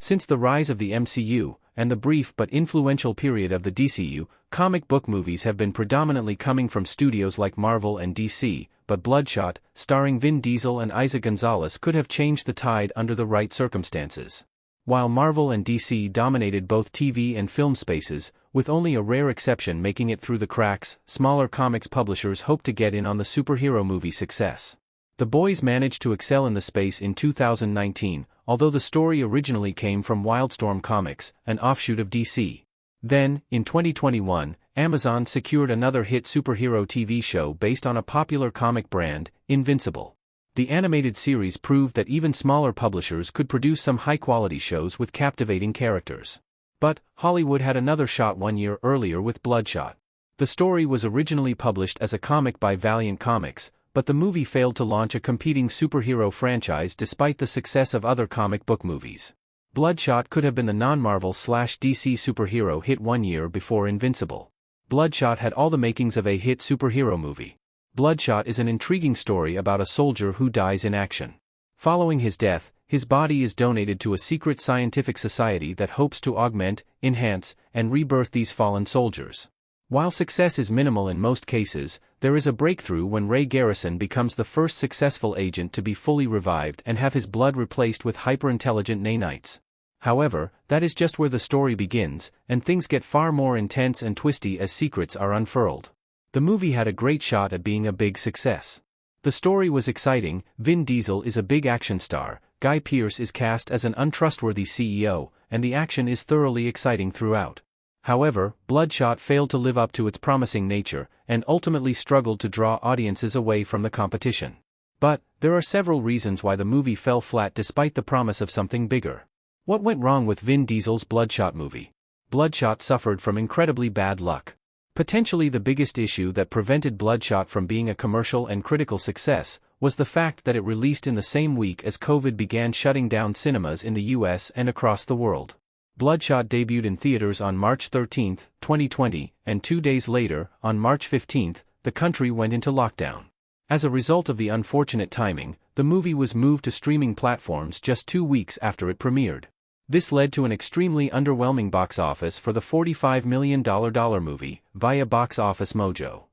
Since the rise of the MCU, and the brief but influential period of the DCU, comic book movies have been predominantly coming from studios like Marvel and DC, but Bloodshot, starring Vin Diesel and Eiza González, could have changed the tide under the right circumstances. While Marvel and DC dominated both TV and film spaces, with only a rare exception making it through the cracks, smaller comics publishers hoped to get in on the superhero movie success. The boys managed to excel in the space in 2019, although the story originally came from Wildstorm Comics, an offshoot of DC. Then, in 2021, Amazon secured another hit superhero TV show based on a popular comic brand, Invincible. The animated series proved that even smaller publishers could produce some high-quality shows with captivating characters. But, Hollywood had another shot 1 year earlier with Bloodshot. The story was originally published as a comic by Valiant Comics, but the movie failed to launch a competing superhero franchise despite the success of other comic book movies. Bloodshot could have been the non-Marvel/DC superhero hit 1 year before Invincible. Bloodshot had all the makings of a hit superhero movie. Bloodshot is an intriguing story about a soldier who dies in action. Following his death, his body is donated to a secret scientific society that hopes to augment, enhance, and rebirth these fallen soldiers. While success is minimal in most cases, there is a breakthrough when Ray Garrison becomes the first successful agent to be fully revived and have his blood replaced with hyper-intelligent nanites. However, that is just where the story begins, and things get far more intense and twisty as secrets are unfurled. The movie had a great shot at being a big success. The story was exciting, Vin Diesel is a big action star, Guy Pearce is cast as an untrustworthy CEO, and the action is thoroughly exciting throughout. However, Bloodshot failed to live up to its promising nature, and ultimately struggled to draw audiences away from the competition. But, there are several reasons why the movie fell flat despite the promise of something bigger. What went wrong with Vin Diesel's Bloodshot movie? Bloodshot suffered from incredibly bad luck. Potentially the biggest issue that prevented Bloodshot from being a commercial and critical success was the fact that it released in the same week as COVID began shutting down cinemas in the US and across the world. Bloodshot debuted in theaters on March 13, 2020, and 2 days later, on March 15, the country went into lockdown. As a result of the unfortunate timing, the movie was moved to streaming platforms just 2 weeks after it premiered. This led to an extremely underwhelming box office for the $45 million movie, via Box Office Mojo.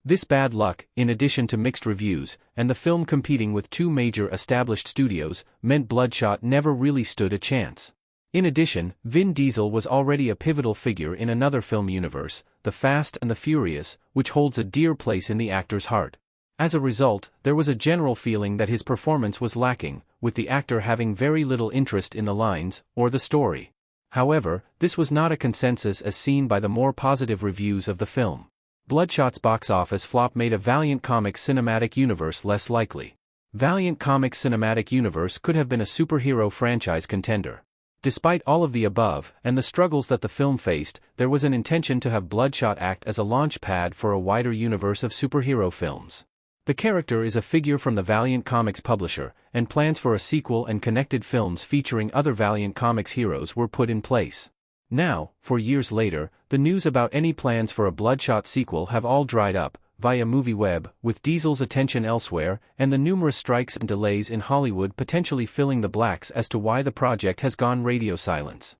This bad luck, in addition to mixed reviews, and the film competing with 2 major established studios, meant Bloodshot never really stood a chance. In addition, Vin Diesel was already a pivotal figure in another film universe, The Fast and the Furious, which holds a dear place in the actor's heart. As a result, there was a general feeling that his performance was lacking, with the actor having very little interest in the lines, or the story. However, this was not a consensus as seen by the more positive reviews of the film. Bloodshot's box office flop made a Valiant Comics cinematic universe less likely. Valiant Comics cinematic universe could have been a superhero franchise contender. Despite all of the above, and the struggles that the film faced, there was an intention to have Bloodshot act as a launch pad for a wider universe of superhero films. The character is a figure from the Valiant Comics publisher, and plans for a sequel and connected films featuring other Valiant Comics heroes were put in place. Now, 4 years later, the news about any plans for a Bloodshot sequel have all dried up, via MovieWeb, with Diesel's attention elsewhere, and the numerous strikes and delays in Hollywood potentially filling the blanks as to why the project has gone radio silence.